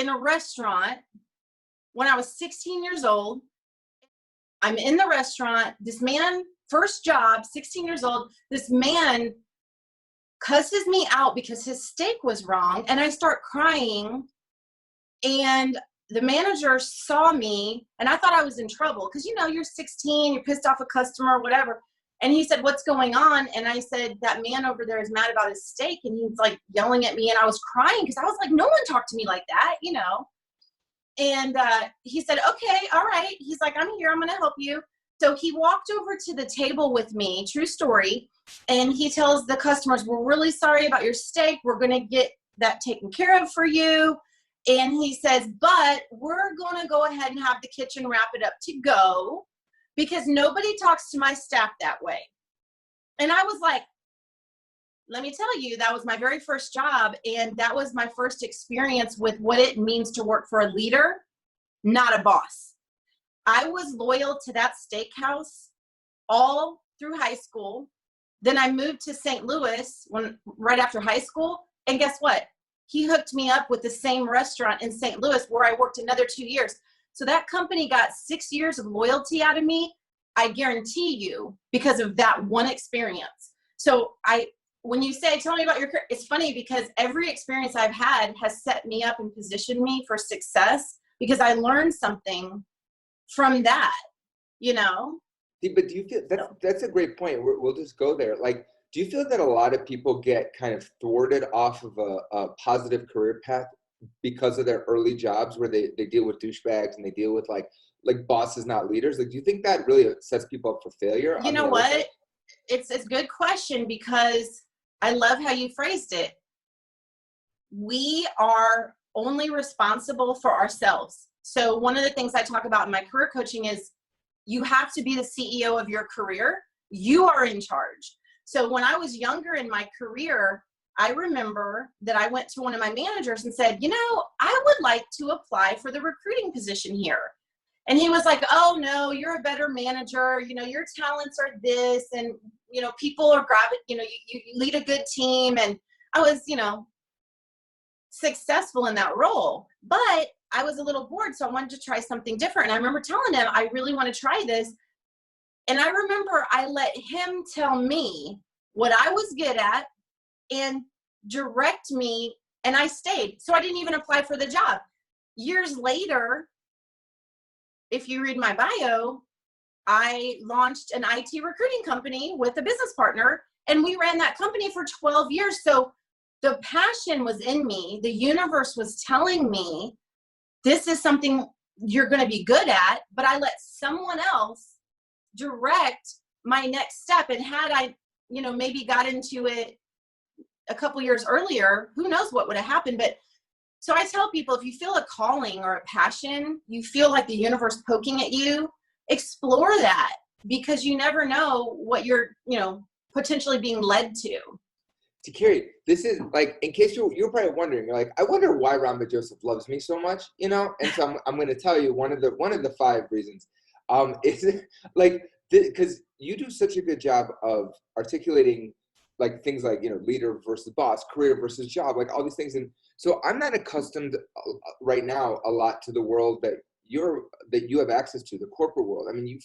in a restaurant when I was 16 years old. I'm in the restaurant. This man, first job, 16 years old, this man cusses me out because his steak was wrong. And I start crying. And the manager saw me, and I thought I was in trouble because, you know, you're 16, you're pissed off a customer, whatever. And he said, "What's going on?" And I said, "That man over there is mad about his steak." And he's like yelling at me, and I was crying because I was like, no one talked to me like that, you know. And he said, "Okay, all right." He's like, "I'm here, I'm going to help you." So he walked over to the table with me, true story. And he tells the customers, "We're really sorry about your steak. We're going to get that taken care of for you." And he says, "But we're going to go ahead and have the kitchen wrap it up to go because nobody talks to my staff that way." And I was like, let me tell you, that was my very first job. And that was my first experience with what it means to work for a leader, not a boss. I was loyal to that steakhouse all through high school. Then I moved to St. Louis right after high school. And guess what? He hooked me up with the same restaurant in St. Louis where I worked another 2 years. So that company got 6 years of loyalty out of me, I guarantee you, because of that one experience. So when you say, tell me about your career, it's funny because every experience I've had has set me up and positioned me for success because I learned something from that, you know? But do you feel that's a great point. We'll just go there. Like, do you feel that a lot of people get kind of thwarted off of a positive career path because of their early jobs where they deal with douchebags and they deal with like bosses, not leaders? Like, do you think that really sets people up for failure? You know what? It's a good question because I love how you phrased it. We are only responsible for ourselves. So one of the things I talk about in my career coaching is you have to be the CEO of your career. You are in charge. So when I was younger in my career, I remember that I went to one of my managers and said, you know, I would like to apply for the recruiting position here. And he was like, "Oh no, you're a better manager. You know, your talents are this, and, you know, people are you know, you lead a good team." And I was, you know, successful in that role, but I was a little bored. So I wanted to try something different. And I remember telling him, "I really want to try this." And I remember I let him tell me what I was good at and direct me, and I stayed. So I didn't even apply for the job. Years later, if you read my bio, I launched an IT recruiting company with a business partner, and we ran that company for 12 years. So the passion was in me. The universe was telling me, this is something you're going to be good at, but I let someone else direct my next step. And had I, you know, maybe got into it a couple years earlier, who knows what would have happened. But so I tell people, if you feel a calling or a passion, you feel like the universe poking at you, explore that, because you never know what you're, you know, potentially being led to. To Kari, this is like, in case you're probably wondering, you're like, I wonder why Rhonda Joseph loves me so much, you know? And so I'm going to tell you one of the 5 reasons. Is like, because you do such a good job of articulating like things like, you know, leader versus boss, career versus job, like all these things. And so I'm not accustomed right now a lot to the world that you have access to, the corporate world. I mean, you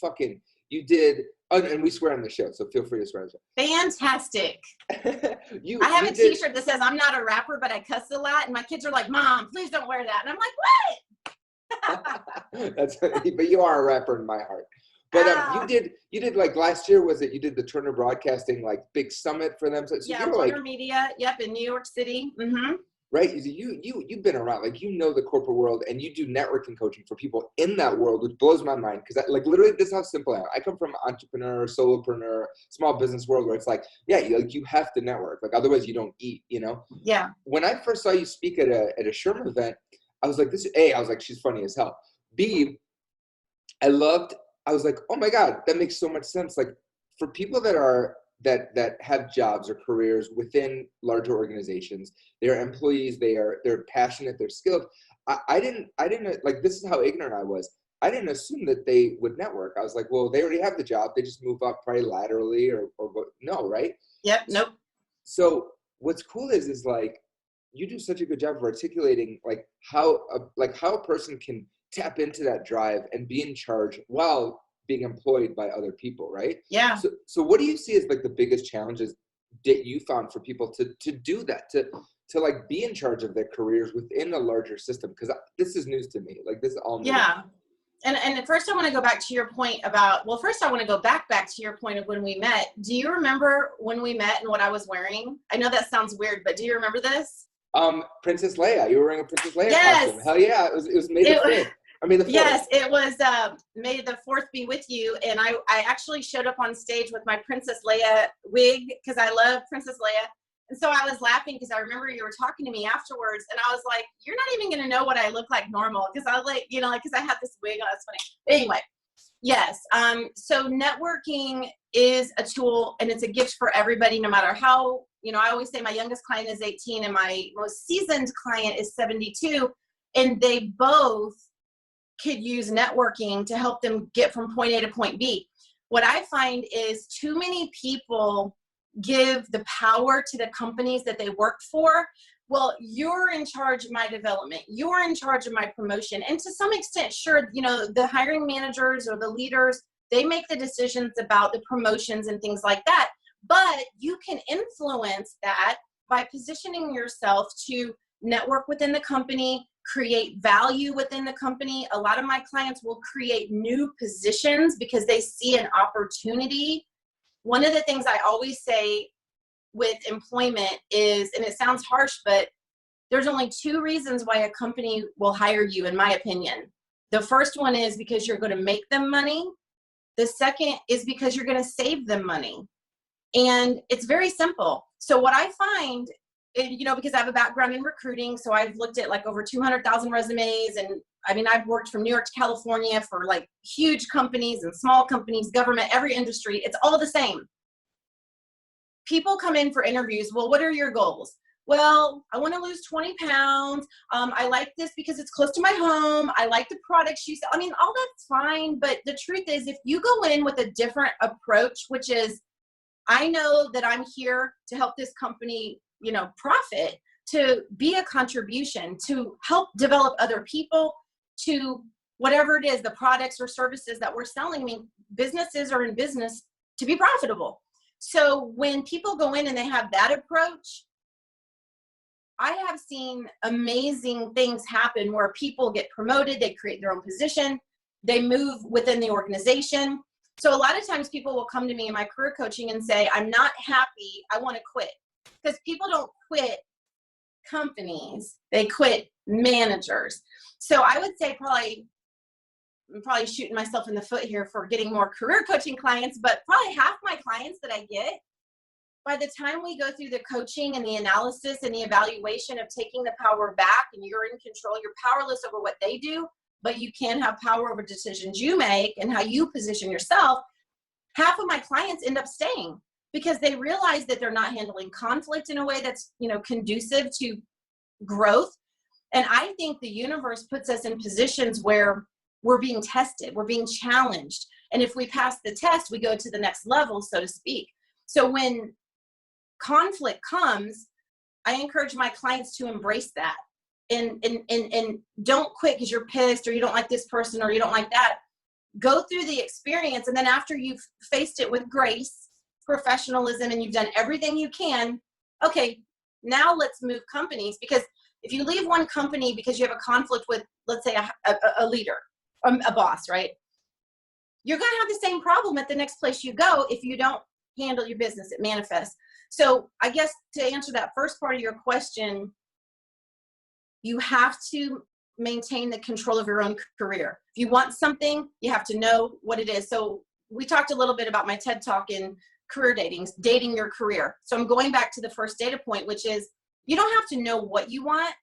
did, and we swear on the show, so feel free to swear on the show. Fantastic. I have a t-shirt that says, "I'm not a rapper, but I cuss a lot." And my kids are like, "Mom, please don't wear that." And I'm like, what? That's funny, but you are a rapper in my heart. But you did like last year, was it? You did the Turner Broadcasting like big summit for them. So yeah, Warner Media. Yep, in New York City. Mm-hmm. Right. You've been around, like, you know, the corporate world, and you do networking coaching for people in that world, which blows my mind. Because like literally, this is how simple I am. I come from entrepreneur, solopreneur, small business world where it's like, yeah, you have to network. Like otherwise you don't eat, you know? Yeah. When I first saw you speak at a Sherman event, I was like, I was like, she's funny as hell. B, I was like, oh my God, that makes so much sense. Like for people that have jobs or careers within larger organizations, they're employees, they're passionate, they're skilled. I didn't like, this is how ignorant I was. I didn't assume that they would network. I was like, well, they already have the job. They just move up probably laterally or no, right? Yep. Nope. So what's cool is like, you do such a good job of articulating how a person can tap into that drive and be in charge while being employed by other people, right? Yeah. So what do you see as like the biggest challenges that you found for people to do that, to like be in charge of their careers within a larger system? Because this is news to me. Like, this is all new. Yeah. And first I want to go back to your point about, well, first I want to go back to your point of when we met. Do you remember when we met and what I was wearing? I know that sounds weird, but do you remember this? Princess Leia. You were wearing a Princess Leia Yes. costume. Hell yeah. It was May the 5th. I mean, the 4th. Yes, it was May the 4th be with you. And I actually showed up on stage with my Princess Leia wig because I love Princess Leia. And so I was laughing because I remember you were talking to me afterwards, and I was like, you're not even going to know what I look like normal, because I was like, you know, like, because I had this wig on. It's funny. Anyway, yes. So networking is a tool, and it's a gift for everybody, no matter how, you know, I always say my youngest client is 18 and my most seasoned client is 72, and they both could use networking to help them get from point A to point B. What I find is too many people give the power to the companies that they work for. Well, you're in charge of my development. You're in charge of my promotion. And to some extent, sure, you know, the hiring managers or the leaders, they make the decisions about the promotions and things like that. But you can influence that by positioning yourself to network within the company, create value within the company. A lot of my clients will create new positions because they see an opportunity. One of the things I always say with employment is, and it sounds harsh, but there's only 2 reasons why a company will hire you, in my opinion. The first one is because you're going to make them money. The second is because you're going to save them money. And it's very simple. So what I find, you know, because I have a background in recruiting, so I've looked at like over 200,000 resumes, and I mean, I've worked from New York to California for like huge companies and small companies, government, every industry. It's all the same. People come in for interviews. Well, what are your goals? Well, I want to lose 20 pounds. I like this because it's close to my home. I like the products you sell. I mean, all that's fine. But the truth is, if you go in with a different approach, which is, I know that I'm here to help this company, you know, profit, to be a contribution, to help develop other people, to whatever it is, the products or services that we're selling. I mean, businesses are in business to be profitable. So when people go in and they have that approach, I have seen amazing things happen where people get promoted, they create their own position, they move within the organization. So a lot of times people will come to me in my career coaching and say, I'm not happy, I want to quit. Because people don't quit companies, they quit managers. So I would say I'm probably shooting myself in the foot here for getting more career coaching clients, but probably half my clients that I get, by the time we go through the coaching and the analysis and the evaluation of taking the power back, and you're in control, you're powerless over what they do, but you can have power over decisions you make and how you position yourself. Half of my clients end up staying because they realize that they're not handling conflict in a way that's, you know, conducive to growth. And I think the universe puts us in positions where we're being tested, we're being challenged. And if we pass the test, we go to the next level, so to speak. So when conflict comes, I encourage my clients to embrace that and don't quit because you're pissed or you don't like this person or you don't like that. Go through the experience, and then after you've faced it with grace, professionalism, and you've done everything you can, okay, now let's move companies. Because if you leave one company because you have a conflict with, let's say, a leader, a boss, right? You're going to have the same problem at the next place you go if you don't handle your business. It manifests. So I guess to answer that first part of your question, you have to maintain the control of your own career. If you want something, you have to know what it is. So we talked a little bit about my TED Talk in career dating your career. So I'm going back to the first data point, which is you don't have to know what you want.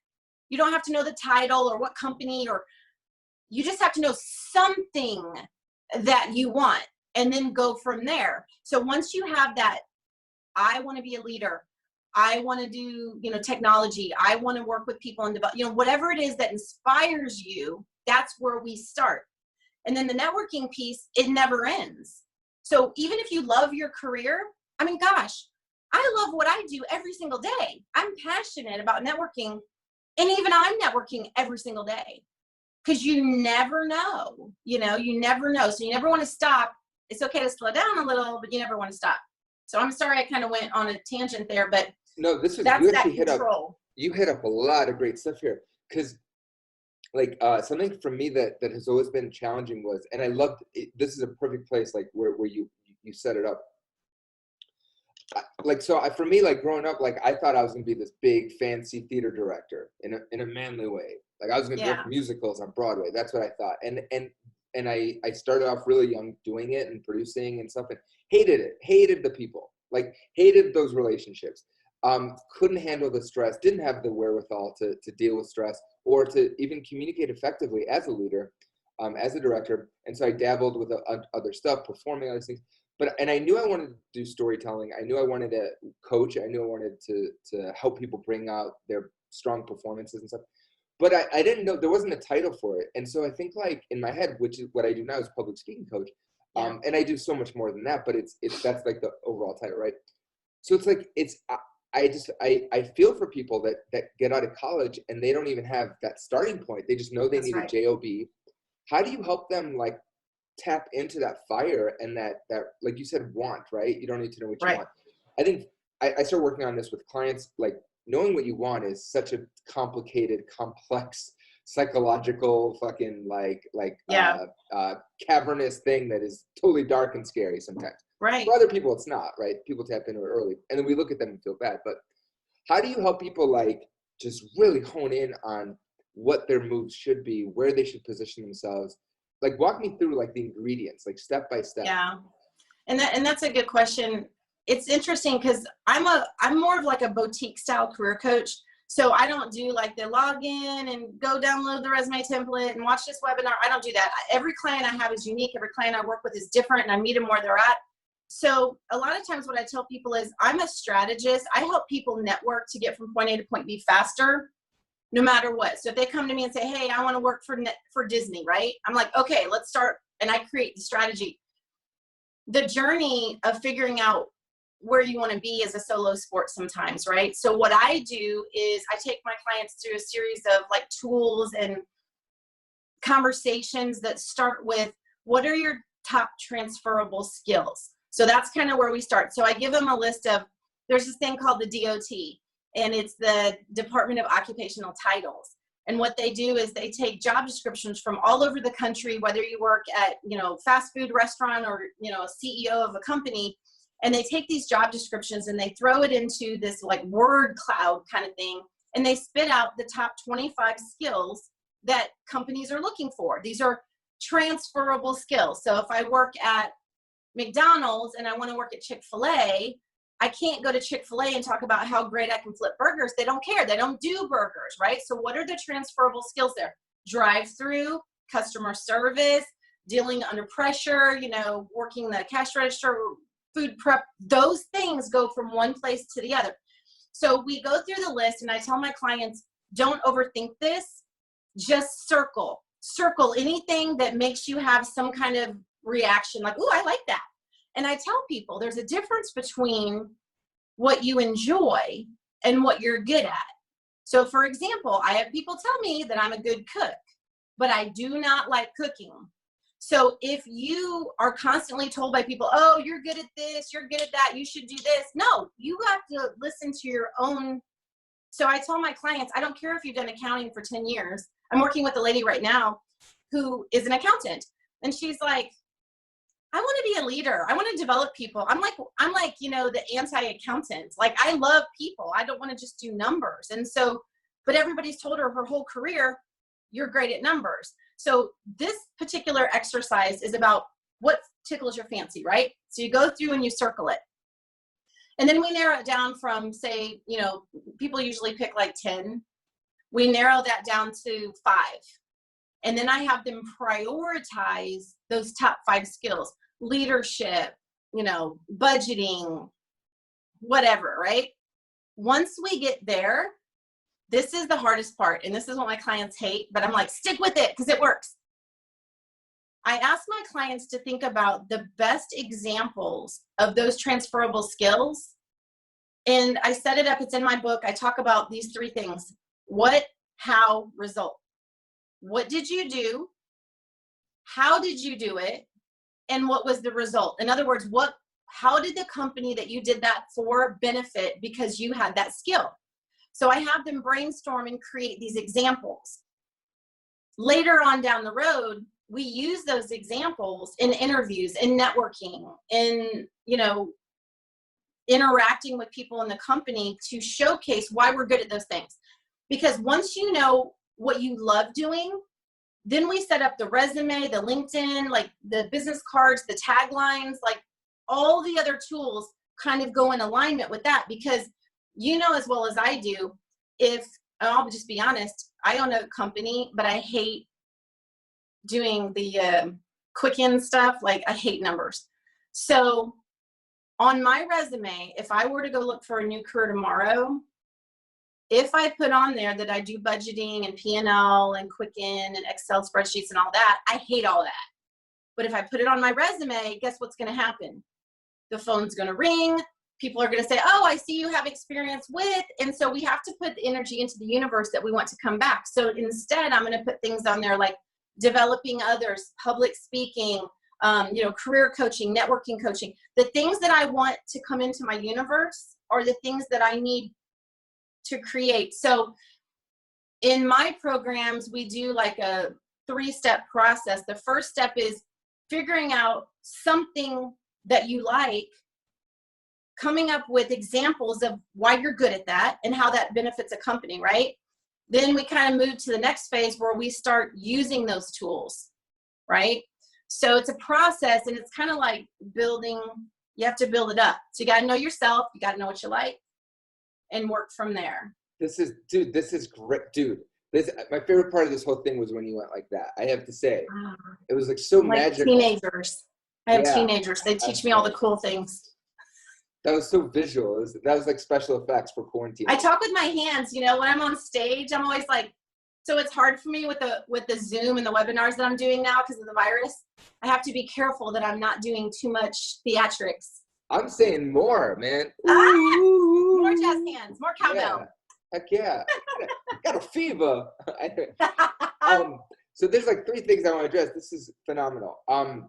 You don't have to know the title or what company, or you just have to know something that you want and then go from there. So once you have that, I want to be a leader, I want to do, you know, technology, I want to work with people and develop, you know, whatever it is that inspires you, that's where we start. And then the networking piece, it never ends. So even if you love your career, I mean, gosh, I love what I do every single day. I'm passionate about networking, and even I'm networking every single day, because you never know, you never know. So you never want to stop. It's okay to slow down a little, but you never want to stop. So I'm sorry I kind of went on a tangent there, but no, this is, that's you that actually control. you hit up a lot of great stuff here. Because like something for me that has always been challenging was, and I loved it, this is a perfect place like where you set it up. Like, so for me, like growing up, like I thought I was gonna be this big fancy theater director in a manly way. Like I was gonna direct musicals on Broadway. That's what I thought. And I started off really young doing it and producing and stuff, and hated it. Hated the people. Like hated those relationships. Couldn't handle the stress. Didn't have the wherewithal to deal with stress or to even communicate effectively as a leader, as a director. And so I dabbled with other stuff, performing, other things. And I knew I wanted to do storytelling. I knew I wanted to coach. I knew I wanted to help people bring out their strong performances and stuff. But I didn't know, there wasn't a title for it. And so I think like in my head, which is what I do now is public speaking coach. And I do so much more than that, but it's that's like the overall title, right? So it's like, I feel for people that get out of college and they don't even have that starting point. They just know they need a job. How do you help them like tap into that fire and that like you said, want, right? You don't need to know what you want. I think I started working on this with clients. Like knowing what you want is such a complicated, complex, psychological fucking cavernous thing that is totally dark and scary sometimes. Right. For other people, it's not, right? People tap into it early and then we look at them and feel bad. But how do you help people like just really hone in on what their moves should be, where they should position themselves? Like walk me through like the ingredients, like step by step. Yeah. And that's a good question. It's interesting because I'm more of like a boutique style career coach. So I don't do like the login and go download the resume template and watch this webinar. I don't do that. Every client I have is unique. Every client I work with is different and I meet them where they're at. So a lot of times what I tell people is I'm a strategist. I help people network to get from point A to point B faster, no matter what. So if they come to me and say, hey, I want to work for Disney, right? I'm like, okay, let's start. And I create the strategy. The journey of figuring out where you want to be is a solo sport sometimes, right? So what I do is I take my clients through a series of like tools and conversations that start with what are your top transferable skills? So that's kind of where we start. So I give them a list of, there's this thing called the DOT, and it's the Department of Occupational Titles. And what they do is they take job descriptions from all over the country, whether you work at, fast food restaurant or, a CEO of a company, and they take these job descriptions and they throw it into this like word cloud kind of thing. And they spit out the top 25 skills that companies are looking for. These are transferable skills. So if I work at McDonald's and I want to work at Chick-fil-A, I can't go to Chick-fil-A and talk about how great I can flip burgers. They don't care. They don't do burgers, right? So what are the transferable skills there? Drive-through, customer service, dealing under pressure, working the cash register, food prep. Those things go from one place to the other. So we go through the list and I tell my clients, don't overthink this. Just circle anything that makes you have some kind of reaction like, oh, I like that. And I tell people there's a difference between what you enjoy and what you're good at. So for example, I have people tell me that I'm a good cook, but I do not like cooking. So if you are constantly told by people, oh, you're good at this, you're good at that, you should do this. No, you have to listen to your own. So I tell my clients, I don't care if you've done accounting for 10 years. I'm working with a lady right now who is an accountant. And she's like, I want to be a leader. I want to develop people. I'm like, the anti-accountant. Like, I love people. I don't want to just do numbers. And so, but everybody's told her whole career, you're great at numbers. So this particular exercise is about what tickles your fancy, right? So you go through and you circle it. And then we narrow it down from, say, people usually pick like 10. We narrow that down to 5. And then I have them prioritize those top 5 skills. Leadership, budgeting, whatever, right? Once we get there, this is the hardest part. And this is what my clients hate, but I'm like, stick with it because it works. I ask my clients to think about the best examples of those transferable skills And I set it up. It's in my book. I talk about these three things: what, how, result. What did you do? How did you do it? And what was the result? In other words, how did the company that you did that for benefit because you had that skill? So I have them brainstorm and create these examples. Later on down the road, we use those examples in interviews, in networking, in, interacting with people in the company to showcase why we're good at those things. Because once you know what you love doing, then we set up the resume, the LinkedIn, like the business cards, the taglines, like all the other tools kind of go in alignment with that. Because as well as I do, I'll just be honest, I own a company, but I hate doing the quick-in stuff. Like, I hate numbers. So on my resume, if I were to go look for a new career tomorrow, if I put on there that I do budgeting and P&L and Quicken and Excel spreadsheets and all that, I hate all that. But if I put it on my resume, guess what's going to happen? The phone's going to ring. People are going to say, oh, I see you have experience with. And so we have to put the energy into the universe that we want to come back. So instead, I'm going to put things on there like developing others, public speaking, career coaching, networking coaching. The things that I want to come into my universe are the things that I need to create. So in my programs, we do like a 3-step process. The first step is figuring out something that you like, coming up with examples of why you're good at that and how that benefits a company, right? Then we kind of move to the next phase where we start using those tools, right? So it's a process, and it's kind of like building, you have to build it up. So you got to know yourself, you got to know what you like, and work from there. This is great, dude. My favorite part of this whole thing was when you went like that. I have to say, it was like so magical. Teenagers. I have teenagers. They teach me all the cool things. That was so visual. That was like special effects for quarantine. I talk with my hands. When I'm on stage, I'm always like, so it's hard for me with the Zoom and the webinars that I'm doing now because of the virus. I have to be careful that I'm not doing too much theatrics. I'm saying more, man. More jazz hands, more cowbell. Yeah. Heck yeah. Got a fever. So there's like 3 things I want to address. This is phenomenal. I'm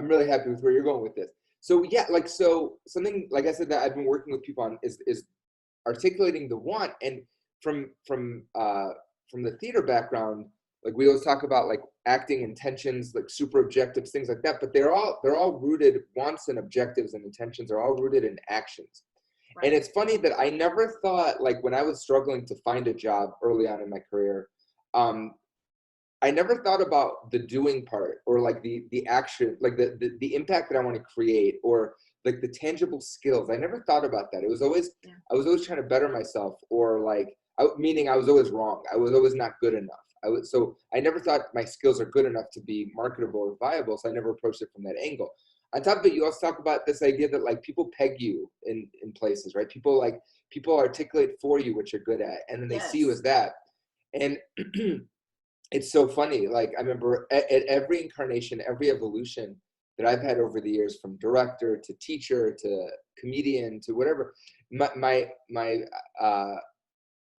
really happy with where you're going with this. So yeah, so something like I said that I've been working with people on is articulating the want. And from the theater background, like we always talk about like acting intentions, like super objectives, things like that. But they're all rooted, wants and objectives and intentions are all rooted in actions. Right. And it's funny that I never thought, like when I was struggling to find a job early on in my career, I never thought about the doing part or like the action, like the impact that I want to create or like the tangible skills. I never thought about that. It was always, I was always trying to better myself or like, meaning I was always wrong. I was always not good enough. So I never thought my skills are good enough to be marketable or viable. So I never approached it from that angle. On top of it, you also talk about this idea that like people peg you in places, right? People articulate for you what you're good at, and then they see you as that. And it's so funny. Like I remember at every incarnation, every evolution that I've had over the years, from director to teacher to comedian to whatever,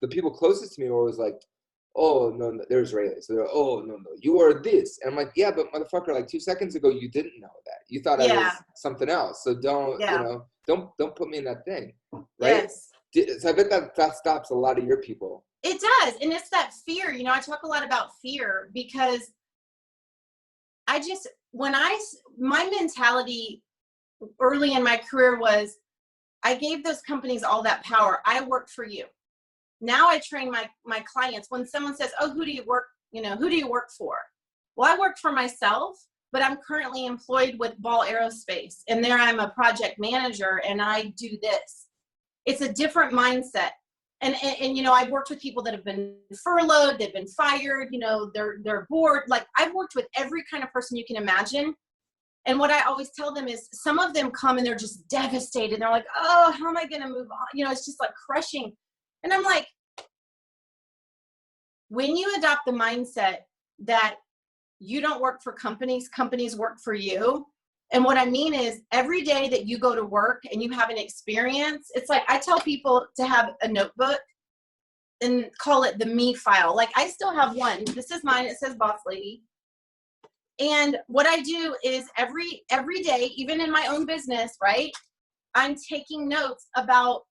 the people closest to me were always like, oh no, they're Israeli. So they're, oh no, you are this. And I'm like, yeah, but motherfucker, like 2 seconds ago, you didn't know that. You thought I was something else. So don't put me in that thing. Right? Yes. So I bet that stops a lot of your people. It does. And it's that fear, I talk a lot about fear because my mentality early in my career was I gave those companies all that power. I worked for you. Now I train my clients. When someone says, oh, who do you work for? Well, I work for myself, but I'm currently employed with Ball Aerospace. And there I'm a project manager and I do this. It's a different mindset. And I've worked with people that have been furloughed, they've been fired, they're bored. Like I've worked with every kind of person you can imagine. And what I always tell them is some of them come and they're just devastated. They're like, oh, how am I going to move on? It's just like crushing. And I'm like, when you adopt the mindset that you don't work for companies, companies work for you, And what I mean is every day that you go to work and you have an experience, it's like I tell people to have a notebook and call it the me file. Like I still have one. This is mine. It says Boss Lady. And what I do is every day, even in my own business, right, I'm taking notes about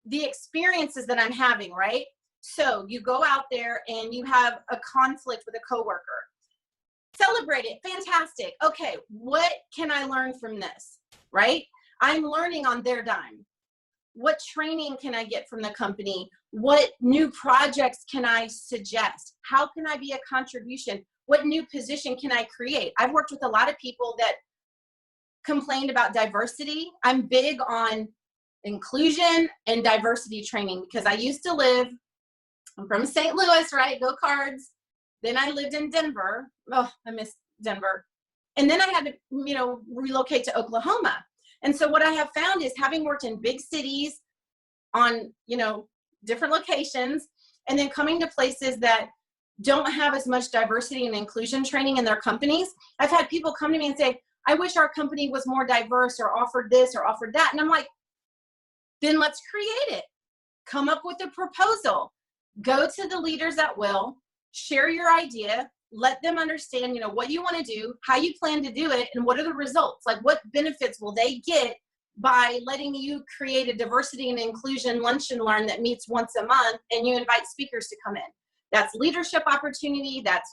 the experiences that I'm having, right? So you go out there and you have a conflict with a coworker. Celebrate it. Fantastic. Okay, what can I learn from this, right? I'm learning on their dime. What training can I get from the company? What new projects can I suggest? How can I be a contribution? What new position can I create? I've worked with a lot of people that complained about diversity. I'm big on inclusion and diversity training because I used to live, I'm from St. Louis, right? Go Cards. Then I lived in Denver. Oh, I miss Denver. And then I had to, relocate to Oklahoma. And so what I have found is having worked in big cities on, different locations, and then coming to places that don't have as much diversity and inclusion training in their companies, I've had people come to me and say, I wish our company was more diverse or offered this or offered that. And I'm like, then let's create it. Come up with a proposal. Go to the leaders at will, share your idea, let them understand, what you want to do, how you plan to do it, and what are the results? Like what benefits will they get by letting you create a diversity and inclusion lunch and learn that meets once a month and you invite speakers to come in? That's leadership opportunity. That's,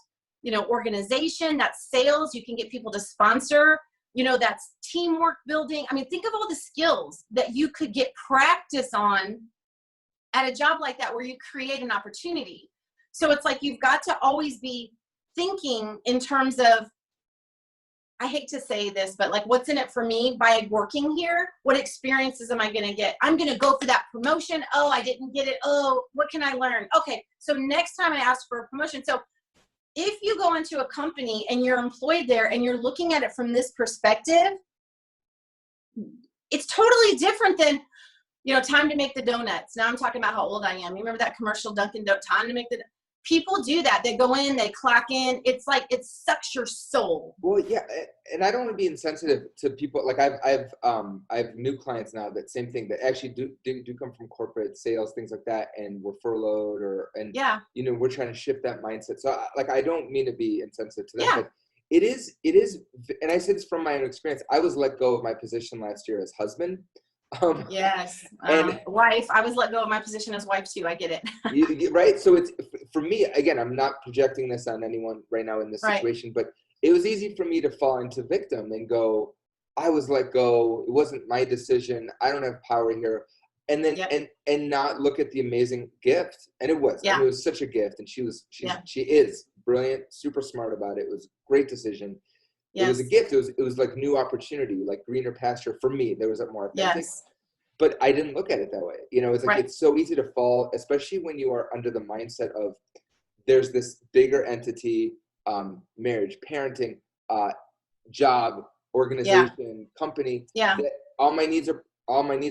organization. That's sales. You can get people to sponsor. That's teamwork building. I mean, think of all the skills that you could get practice on at a job like that where you create an opportunity. So it's like you've got to always be thinking in terms of, I hate to say this, but like what's in it for me by working here? What experiences am I going to get? I'm going to go for that promotion. Oh, I didn't get it. Oh, what can I learn? Okay, so next time I ask for a promotion. So if you go into a company and you're employed there and you're looking at it from this perspective, it's totally different than, time to make the donuts. Now I'm talking about how old I am. You remember that commercial Dunkin' Donuts, time to make the people do that. They go in, they clock in. It's like, it sucks your soul. Well, yeah. And I don't want to be insensitive to people. Like I have new clients now that same thing that actually do come from corporate sales, things like that. And we're furloughed we're trying to shift that mindset. So I don't mean to be insensitive to them, but it is. And I say this from my own experience. I was let go of my position last year as husband. Yes. And wife. I was let go of my position as wife too. I get it. Right. So it's for me, again, I'm not projecting this on anyone right now in this situation, but it was easy for me to fall into victim and go, I was let go. It wasn't my decision. I don't have power here. And then, and not look at the amazing gift. And it was, it was such a gift. And she is brilliant, super smart about it. It was a great decision. Yes. It was a gift. It was like new opportunity, like greener pasture for me. There was a more authentic, but I didn't look at it that way. It's like, it's so easy to fall, especially when you are under the mindset of there's this bigger entity, marriage, parenting, job, organization, company, that all my needs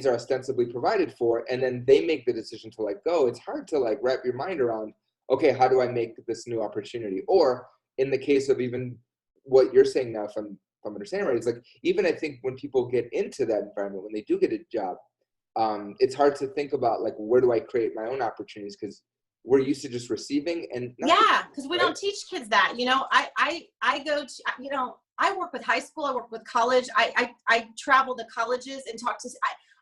are ostensibly provided for. And then they make the decision to let go. It's hard to like wrap your mind around, okay, how do I make this new opportunity? Or in the case of even what you're saying now, if I'm understanding right, it's like, even I think when people get into that environment, when they do get a job, it's hard to think about like, where do I create my own opportunities? Because we're used to just receiving and because we don't teach kids that. I go to, I work with high school, I work with college, I travel to colleges and talk to,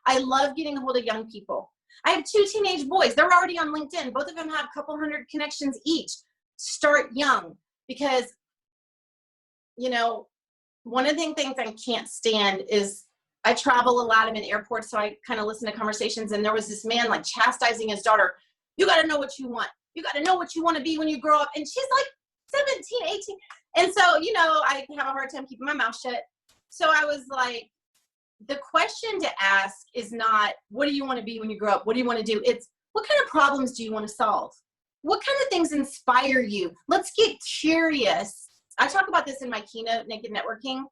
I love getting a hold of young people. I have 2 teenage boys. They're already on LinkedIn. Both of them have a couple hundred connections each. Start young, because one of the things I can't stand is I travel a lot. I'm in airports, so I kind of listen to conversations. And there was this man like chastising his daughter. You got to know what you want. You got to know what you want to be when you grow up. And she's like 17, 18. And so, I have a hard time keeping my mouth shut. So I was like, the question to ask is not, what do you want to be when you grow up? What do you want to do? It's, what kind of problems do you want to solve? What kind of things inspire you? Let's get curious. I talk about this in my keynote, Naked Networking.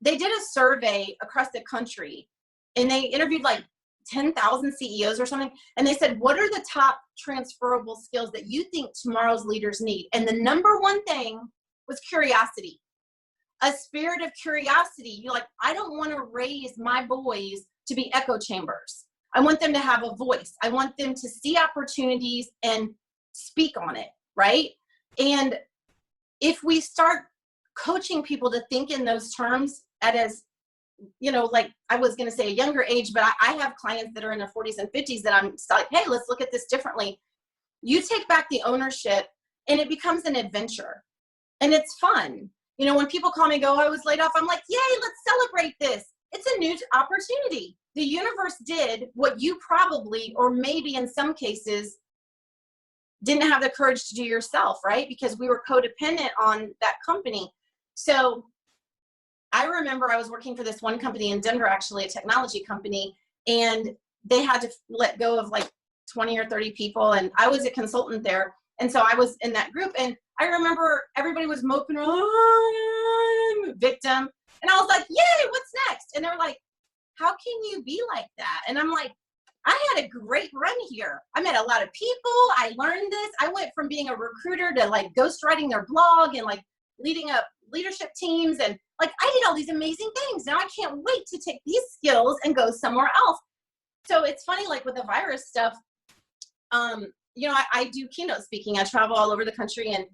They did a survey across the country and they interviewed like 10,000 CEOs or something. And they said, what are the top transferable skills that you think tomorrow's leaders need? And the number one thing was curiosity. a spirit of curiosity. You're like, I don't want to raise my boys to be echo chambers. I want them to have a voice. I want them to see opportunities and speak on it, right? And if we start coaching people to think in those terms as, you know, like I was going to say a younger age, but I have clients that are in their 40s and 50s that I'm like, hey, let's look at this differently. You take back the ownership and it becomes an adventure and it's fun. You know, when people call me and go, I was laid off, I'm like, yay, let's celebrate this. It's a new opportunity. The universe did what you probably, or maybe in some cases, didn't have the courage to do yourself, right? Because we were codependent on that company. So I remember I was working for this one company in Denver, actually a technology company, and they had to let go of like 20 or 30 people. And I was a consultant there. And so I was in that group. And I remember everybody was moping around, oh, victim. And I was like, yay, what's next? And they're like, how can you be like that? And I'm like, I had a great run here. I met a lot of people. I learned this. I went from being a recruiter to like ghostwriting their blog and like leading up leadership teams. And like, I did all these amazing things. Now I can't wait to take these skills and go somewhere else. So it's funny, like with the virus stuff, you know, I do keynote speaking. I travel all over the country and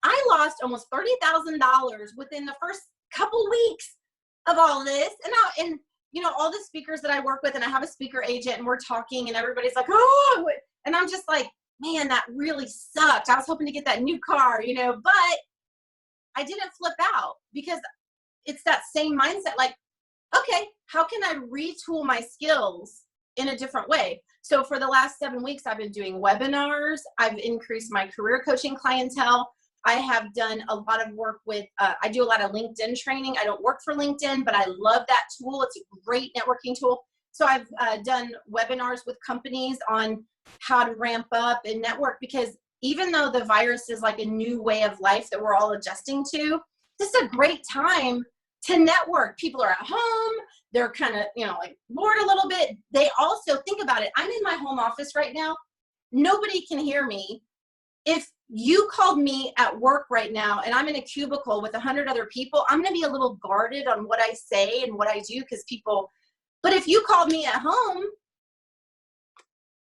I lost almost $30,000 within the first couple weeks of all this. And you know, all the speakers that I work with, and I have a speaker agent and we're talking and everybody's like, oh, and I'm just like, man, that really sucked. I was hoping to get that new car, you know, but I didn't flip out because it's that same mindset. Like, okay, how can I retool my skills in a different way? So for the last 7 weeks, I've been doing webinars. I've increased my career coaching clientele. I have done a lot of work with, I do a lot of LinkedIn training. I don't work for LinkedIn, but I love that tool. It's a great networking tool. So I've done webinars with companies on how to ramp up and network, because even though the virus is like a new way of life that we're all adjusting to, this is a great time to network. People are at home. They're kind of, you know, like bored a little bit. They also think about it. I'm in my home office right now. Nobody can hear me. If you called me at work right now and I'm in a cubicle with 100 other people, I'm going to be a little guarded on what I say and what I do because people, but if you called me at home,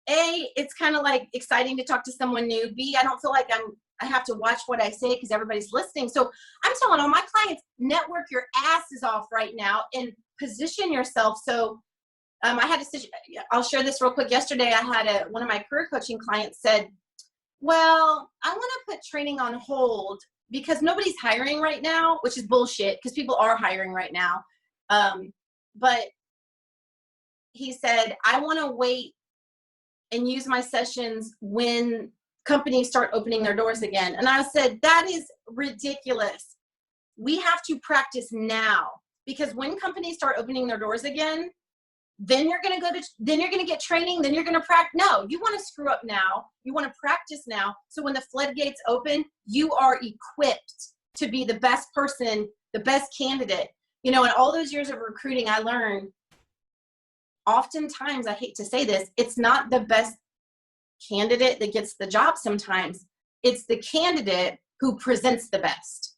A, it's kind of like exciting to talk to someone new. B, I don't feel like I have to watch what I say because everybody's listening. So I'm telling all my clients, network your asses off right now and position yourself. So I had I'll share this real quick. Yesterday, I had one of my career coaching clients said, well, I want to put training on hold because nobody's hiring right now, which is bullshit because people are hiring right now. But he said, I want to wait and use my sessions when companies start opening their doors again. And I said, that is ridiculous. We have to practice now because when companies start opening their doors again, then you're going to get training, then you're going to practice. No, you want to screw up now. You want to practice now. So when the floodgates open, you are equipped to be the best person, the best candidate. You know, in all those years of recruiting, I learned oftentimes, I hate to say this, it's not the best candidate that gets the job sometimes. It's the candidate who presents the best.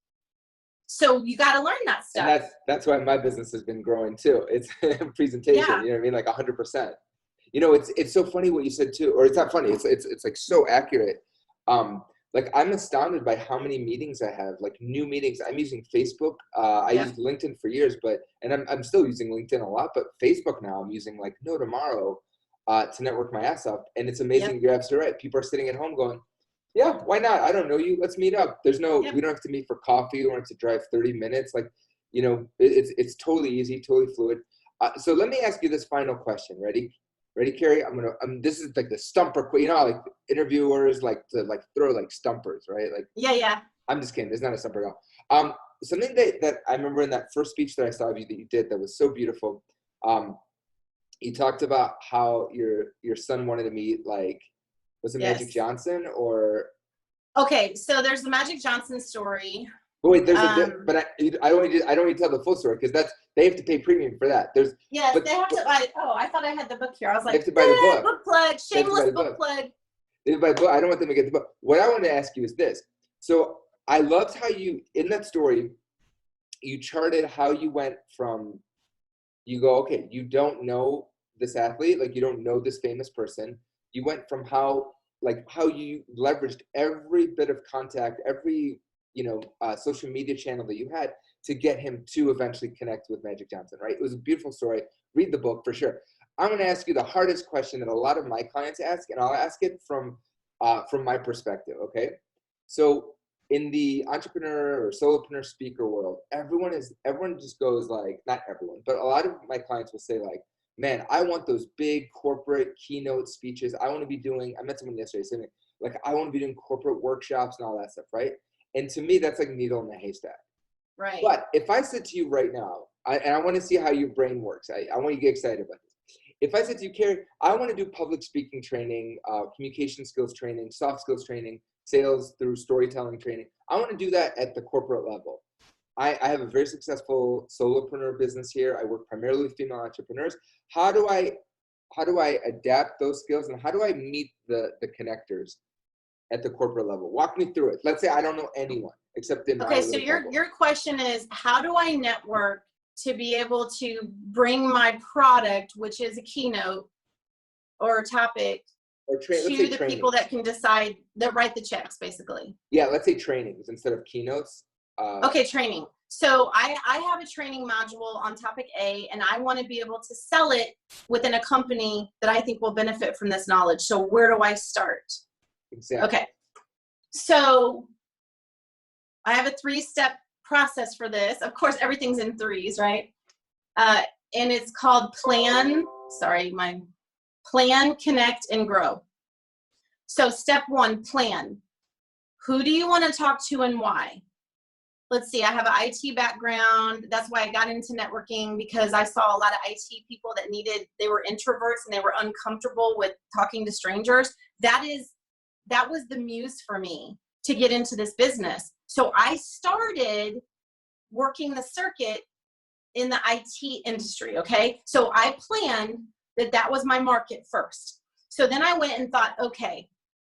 So you got to learn that stuff. And that's why my business has been growing too. It's presentation, Yeah. You know what I mean? Like 100%. You know, it's so funny what you said too, or it's not funny. It's like so accurate. Like I'm astounded by how many meetings I have, like new meetings. I'm using Facebook. I used LinkedIn for years, and I'm still using LinkedIn a lot, but Facebook now I'm using like no tomorrow to network my ass up. And it's amazing. You're absolutely right. People are sitting at home going, yeah, why not? I don't know you. Let's meet up. We don't have to meet for coffee. We don't have to drive 30 minutes. Like, you know, it's totally easy, totally fluid. So let me ask you this final question. Ready, Kari? This is like the stumper. You know, how, like interviewers like to like throw like stumpers, right? Like, yeah. I'm just kidding. There's not a stumper at all. Something that I remember in that first speech that I saw of you that you did that was so beautiful. You talked about how your son wanted to meet like, was it Magic Johnson or? Okay, so there's the Magic Johnson story. But wait, there's I don't want to tell the full story because they have to pay premium for that. They have to buy. Oh, I thought I had the book here. I was like, they have to buy the book. Book plug, shameless book plug. They have to buy the book. I don't want them to get the book. What I want to ask you is this. So I loved how you in that story, you charted how you went from, you go, okay, you don't know this athlete, like you don't know this famous person. You went from how you leveraged every bit of contact, every, social media channel that you had to get him to eventually connect with Magic Johnson, right? It was a beautiful story. Read the book for sure. I'm going to ask you the hardest question that a lot of my clients ask, and I'll ask it from my perspective, okay? So in the entrepreneur or solopreneur speaker world, everyone just goes like, not everyone, but a lot of my clients will say like, man, I want those big corporate keynote speeches. I want to be doing, I met someone yesterday saying like, I want to be doing corporate workshops and all that stuff, right? And to me, that's like needle in a haystack. Right. But if I said to you right now, and I want to see how your brain works, I want you to get excited about this. If I said to you, Kari, I want to do public speaking training, communication skills training, soft skills training, sales through storytelling training, I want to do that at the corporate level. I have a very successful solopreneur business here. I work primarily with female entrepreneurs. How do I adapt those skills, and how do I meet the connectors at the corporate level? Walk me through it. Let's say I don't know anyone except in my Okay, so little bubble. your question is, how do I network to be able to bring my product, which is a keynote or a topic, to the people that can decide, that write the checks, basically? Yeah, let's say trainings instead of keynotes. Okay, training. So I have a training module on topic A, and I want to be able to sell it within a company that I think will benefit from this knowledge. So where do I start? Exactly. Okay. So I have a 3-step process for this. Of course, everything's in threes, right? And it's called plan, connect, and grow. So step 1, plan. Who do you want to talk to and why? Let's see, I have an IT background. That's why I got into networking, because I saw a lot of IT people that they were introverts and they were uncomfortable with talking to strangers. That was the muse for me to get into this business. So I started working the circuit in the IT industry, okay? So I planned that was my market first. So then I went and thought, okay,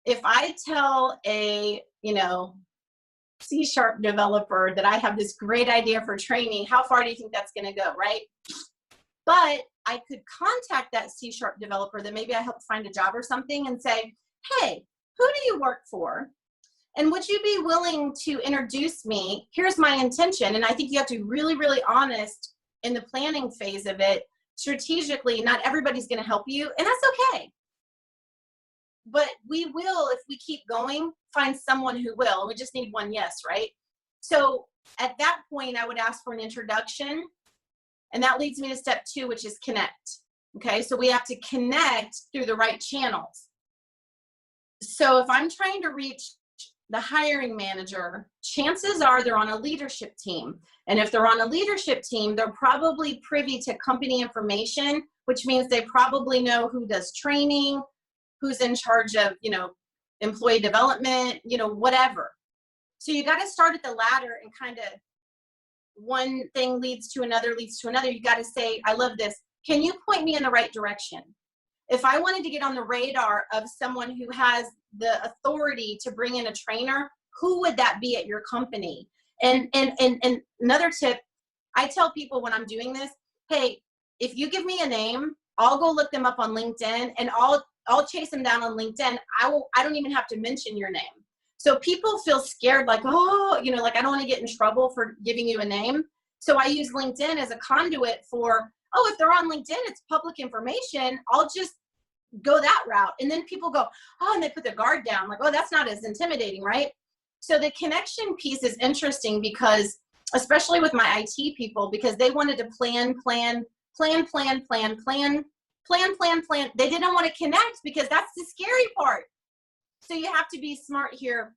if I tell a, C# developer that I have this great idea for training, how far do you think that's going to go, right? But I could contact that C# developer that maybe I helped find a job or something and say, hey, who do you work for? And would you be willing to introduce me? Here's my intention. And I think you have to be really, really honest in the planning phase of it. Strategically, not everybody's going to help you, and that's okay. But we will, if we keep going, find someone who will. We just need one yes, right? So at that point, I would ask for an introduction. And that leads me to step 2, which is connect. Okay, so we have to connect through the right channels. So if I'm trying to reach the hiring manager, chances are they're on a leadership team. And if they're on a leadership team, they're probably privy to company information, which means they probably know who does training, who's in charge of, employee development, whatever. So you got to start at the ladder and kind of one thing leads to another, You got to say, I love this. Can you point me in the right direction? If I wanted to get on the radar of someone who has the authority to bring in a trainer, who would that be at your company? And another tip, I tell people when I'm doing this, hey, if you give me a name, I'll go look them up on LinkedIn, and I'll chase them down on LinkedIn. I don't even have to mention your name. So people feel scared, like, oh, like I don't want to get in trouble for giving you a name. So I use LinkedIn as a conduit for, oh, if they're on LinkedIn, it's public information. I'll just go that route. And then people go, oh, and they put their guard down, like, oh, that's not as intimidating, right? So the connection piece is interesting because, especially with my IT people, because they wanted to plan. They didn't want to connect because that's the scary part. So you have to be smart here.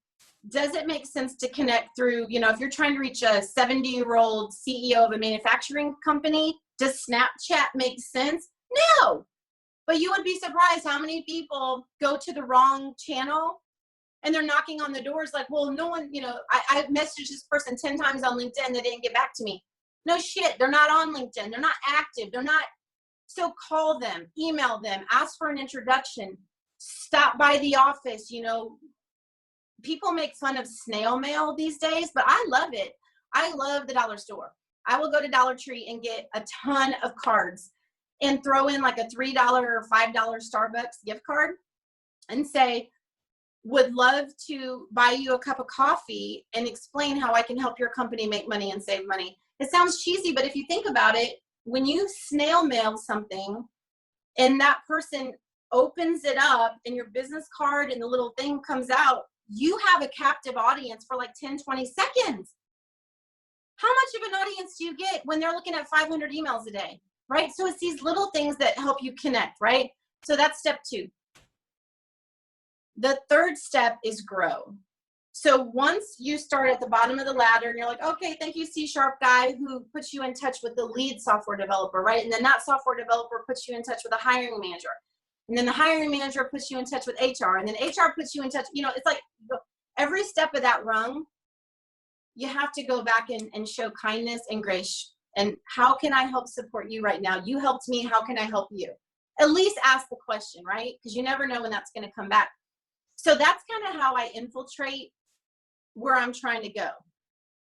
Does it make sense to connect through, if you're trying to reach a 70-year-old CEO of a manufacturing company, does Snapchat make sense? No. But you would be surprised how many people go to the wrong channel and they're knocking on the doors like, well, no one, I messaged this person 10 times on LinkedIn. They didn't get back to me. No shit. They're not on LinkedIn. They're not active. So call them, email them, ask for an introduction, stop by the office. People make fun of snail mail these days, but I love it. I love the dollar store. I will go to Dollar Tree and get a ton of cards and throw in like a $3 or $5 Starbucks gift card and say, would love to buy you a cup of coffee and explain how I can help your company make money and save money. It sounds cheesy, but if you think about it, when you snail mail something and that person opens it up and your business card and the little thing comes out, you have a captive audience for like 10, 20 seconds. How much of an audience do you get when they're looking at 500 emails a day, right? So it's these little things that help you connect, right? So that's step 2. The third step is grow. So once you start at the bottom of the ladder and you're like, okay, thank you, C# guy who puts you in touch with the lead software developer, right? And then that software developer puts you in touch with a hiring manager. And then the hiring manager puts you in touch with HR. And then HR puts you in touch, you know, it's like every step of that rung, you have to go back and show kindness and grace. And how can I help support you right now? You helped me. How can I help you? At least ask the question, right? Because you never know when that's going to come back. So that's kind of how I infiltrate where I'm trying to go,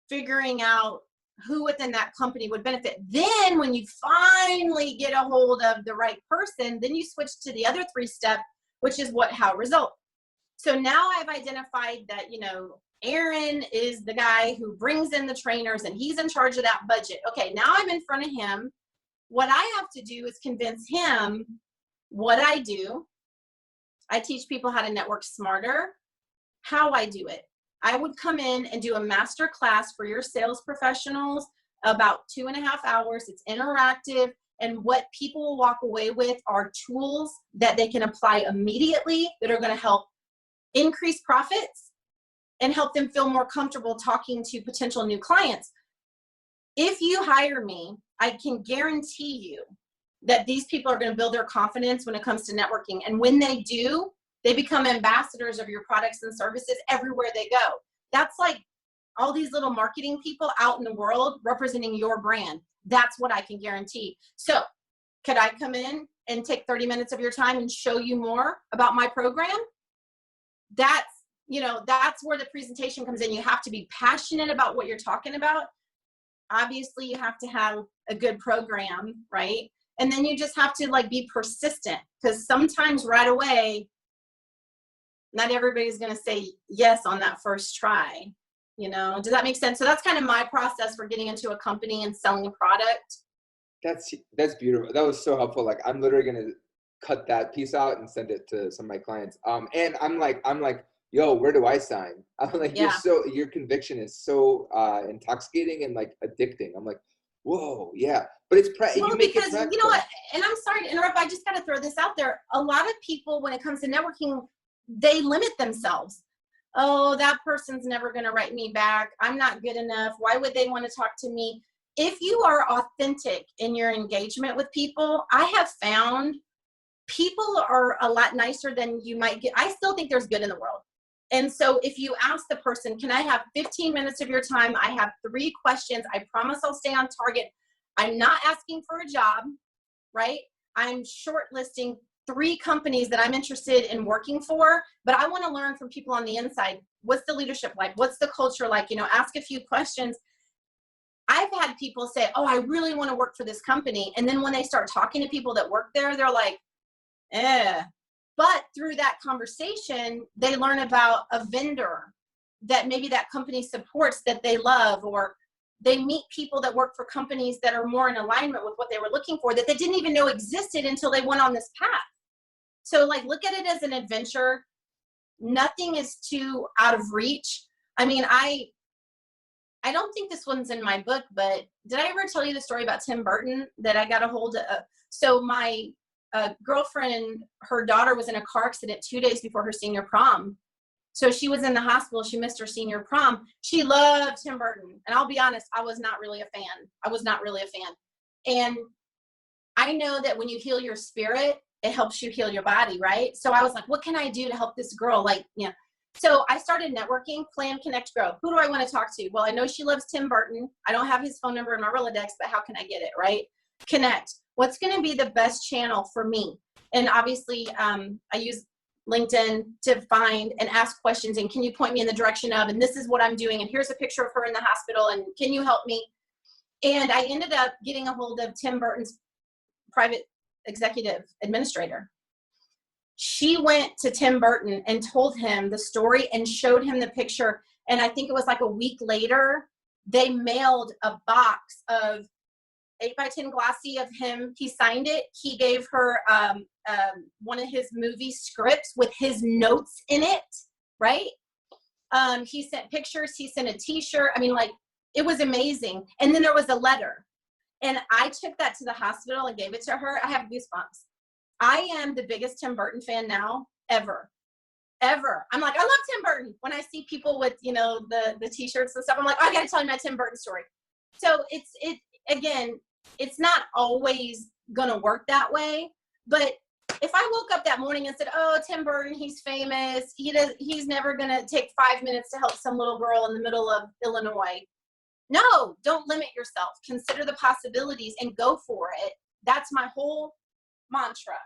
figuring out who within that company would benefit. Then when you finally get a hold of the right person, then you switch to the other 3 step, which is what, how, result. So now I've identified that, you know, Aaron is the guy who brings in the trainers and he's in charge of that budget. Okay, now I'm in front of him. What I have to do is convince him what I do. I teach people how to network smarter, how I do it. I would come in and do a master class for your sales professionals, about 2.5 hours. It's interactive. And what people will walk away with are tools that they can apply immediately that are going to help increase profits and help them feel more comfortable talking to potential new clients. If you hire me, I can guarantee you that these people are going to build their confidence when it comes to networking. And when they do, they become ambassadors of your products and services everywhere they go. That's like all these little marketing people out in the world representing your brand. That's what I can guarantee. So could I come in and take 30 minutes of your time and show you more about my program? That's, you know, that's where the presentation comes in. You have to be passionate about what you're talking about. Obviously, you have to have a good program, right? And then you just have to like be persistent, because sometimes right away, not everybody's going to say yes on that first try. You know, does that make sense? So that's kind of my process for getting into a company and selling a product. That's beautiful. That was so helpful. Like, I'm literally going to cut that piece out and send it to some of my clients. And I'm like, yo, where do I sign? I'm like, Yeah. your conviction is so intoxicating and like addicting. I'm like, whoa, yeah. But it's well, because you know what, and I'm sorry to interrupt, I just got to throw this out there. A lot of people, when it comes to networking, they limit themselves. Oh, that person's never going to write me back. I'm not good enough. Why would they want to talk to me? If you are authentic in your engagement with people, I have found people are a lot nicer than you might get. I still think there's good in the world. And so if you ask the person, can I have 15 minutes of your time? I have 3 questions. I promise I'll stay on target. I'm not asking for a job, right? I'm shortlisting 3 companies that I'm interested in working for, but I want to learn from people on the inside. What's the leadership like? What's the culture like? You know, ask a few questions. I've had people say, oh, I really want to work for this company. And then when they start talking to people that work there, they're like, eh. But through that conversation, they learn about a vendor that maybe that company supports that they love, or they meet people that work for companies that are more in alignment with what they were looking for that they didn't even know existed until they went on this path. So like, look at it as an adventure. Nothing is too out of reach. I mean, I don't think this one's in my book, but did I ever tell you the story about Tim Burton that I got a hold of? So my girlfriend, her daughter was in a car accident 2 days before her senior prom. So she was in the hospital. She missed her senior prom. She loved Tim Burton. And I'll be honest, I was not really a fan. And I know that when you heal your spirit, it helps you heal your body, right? So I was like, what can I do to help this girl? Like, you know, so I started networking, plan, connect, grow. Who do I want to talk to? Well, I know she loves Tim Burton. I don't have his phone number in my Rolodex, but how can I get it, right? Connect. What's going to be the best channel for me? And obviously, I use LinkedIn to find and ask questions. And can you point me in the direction of, and this is what I'm doing. And here's a picture of her in the hospital. And can you help me? And I ended up getting a hold of Tim Burton's private executive administrator. She went to Tim Burton and told him the story and showed him the picture. And I think it was like a week later, they mailed a box of 8x10 glossy of him. He signed it. He gave her one of his movie scripts with his notes in it, right? He sent pictures. He sent a t-shirt. I mean, like, it was amazing. And then there was a letter. And I took that to the hospital and gave it to her. I have goosebumps. I am the biggest Tim Burton fan now, ever. I'm like, I love Tim Burton. When I see people with, you know, the t-shirts and stuff, I'm like, oh, I got to tell you my Tim Burton story. So again, it's not always going to work that way. But if I woke up that morning and said, oh, Tim Burton, he's famous. He's never going to take 5 minutes to help some little girl in the middle of Illinois. No, don't limit yourself. Consider the possibilities and go for it. That's my whole mantra.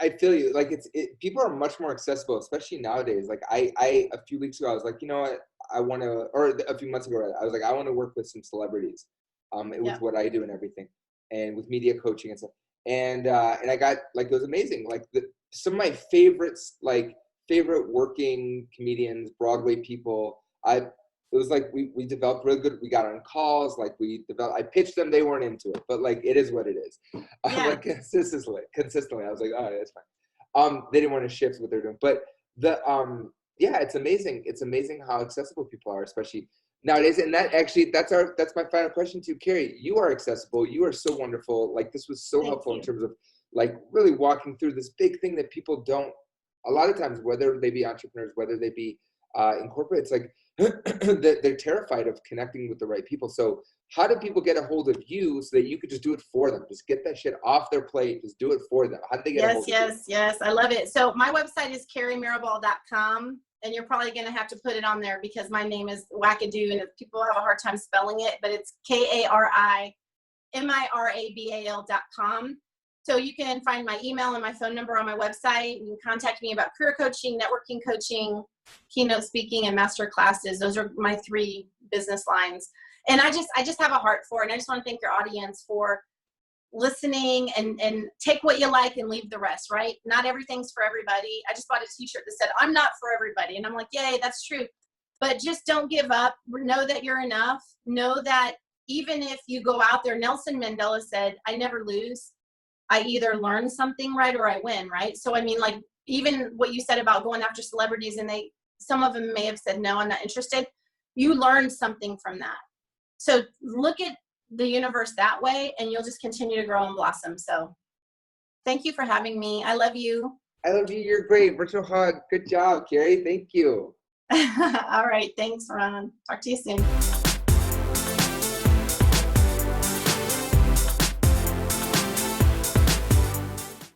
I feel you. Like people are much more accessible, especially nowadays. Like I a few weeks ago, I was like, you know what, I want to, or a few months ago, I was like, I want to work with some celebrities. With what I do and everything, and with media coaching and stuff. And I got, like, it was amazing. Like some of my favorites, like favorite working comedians, Broadway people. It was like we developed really good. We got on calls, like I pitched them, they weren't into it, but like it is what it is. Yeah. Like consistently, I was like, oh, that's fine. They didn't want to shift what they're doing, but yeah, it's amazing. It's amazing how accessible people are, especially nowadays. And that's my final question to you, Kari. You are accessible. You are so wonderful. Like, this was so helpful in terms of like really walking through this big thing that people don't, a lot of times, whether they be entrepreneurs, whether they be in corporate, it's like they're terrified of connecting with the right people. So how do people get a hold of you so that you could just do it for them? Just get that shit off their plate. Just do it for them. How do they get a hold of you? Yes. I love it. So my website is karimirabal.com. And you're probably going to have to put it on there because my name is wackadoo and people have a hard time spelling it, but it's KariMirabal.com. So you can find my email and my phone number on my website. You can contact me about career coaching, networking coaching, keynote speaking, and master classes. Those are my 3 business lines. And I just have a heart for it. And I just want to thank your audience for listening and take what you like and leave the rest, right? Not everything's for everybody. I just bought a t-shirt that said, I'm not for everybody. And I'm like, yay, that's true. But just don't give up. Know that you're enough. Know that even if you go out there, Nelson Mandela said, I never lose. I either learn something, right, or I win, right? So, I mean, like, even what you said about going after celebrities and some of them may have said, no, I'm not interested. You learned something from that. So look at the universe that way and you'll just continue to grow and blossom. So thank you for having me. I love you. I love you. You're great. Virtual hug. Good job, Kari. Thank you. All right. Thanks, Ron. Talk to you soon.